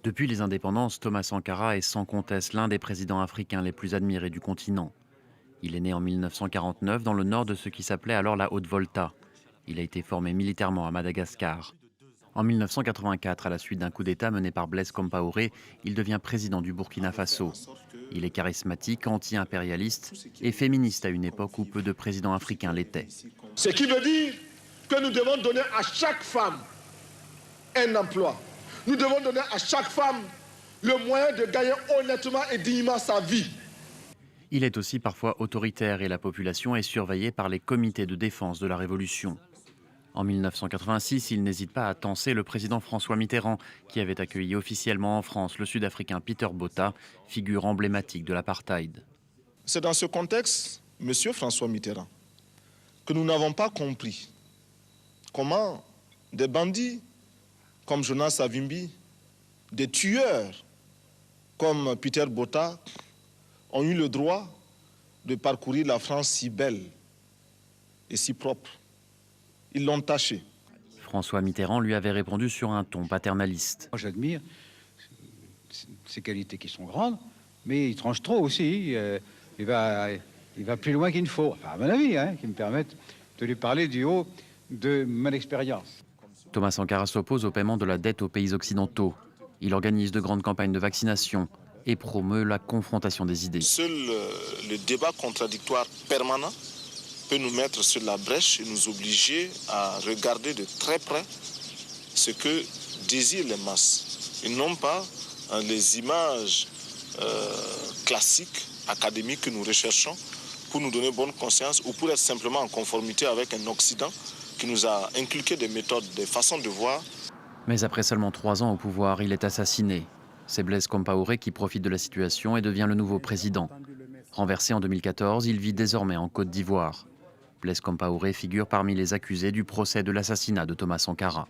Depuis les indépendances, Thomas Sankara est sans conteste l'un des présidents africains les plus admirés du continent. Il est né en 1949 dans le nord de ce qui s'appelait alors la Haute-Volta. Il a été formé militairement à Madagascar. En 1984, à la suite d'un coup d'État mené par Blaise Compaoré, il devient président du Burkina Faso. Il est charismatique, anti-impérialiste et féministe à une époque où peu de présidents africains l'étaient. Ce qui veut dire que nous devons donner à chaque femme un emploi. Nous devons donner à chaque femme le moyen de gagner honnêtement et dignement sa vie. Il est aussi parfois autoritaire et la population est surveillée par les comités de défense de la Révolution. En 1986, il n'hésite pas à tancer le président François Mitterrand, qui avait accueilli officiellement en France le Sud-Africain Peter Botha, figure emblématique de l'apartheid. C'est dans ce contexte, M. François Mitterrand, que nous n'avons pas compris comment des bandits comme Jonas Savimbi, des tueurs comme Peter Botha ont eu le droit de parcourir la France si belle et si propre. Ils l'ont taché. François Mitterrand lui avait répondu sur un ton paternaliste. Moi, j'admire ses qualités qui sont grandes, mais il tranche trop aussi. Il va plus loin qu'il ne faut, enfin, à mon avis, qui me permettent de lui parler du haut de mon expérience. Thomas Sankara s'oppose au paiement de la dette aux pays occidentaux. Il organise de grandes campagnes de vaccination et promeut la confrontation des idées. Seul le débat contradictoire permanent peut nous mettre sur la brèche et nous obliger à regarder de très près ce que désirent les masses. Et non pas les images classiques, académiques que nous recherchons pour nous donner bonne conscience ou pour être simplement en conformité avec un Occident qui nous a inculqué des méthodes, des façons de voir. Mais après seulement 3 ans au pouvoir, il est assassiné. C'est Blaise Compaoré qui profite de la situation et devient le nouveau président. Renversé en 2014, il vit désormais en Côte d'Ivoire. Blaise Compaoré figure parmi les accusés du procès de l'assassinat de Thomas Sankara.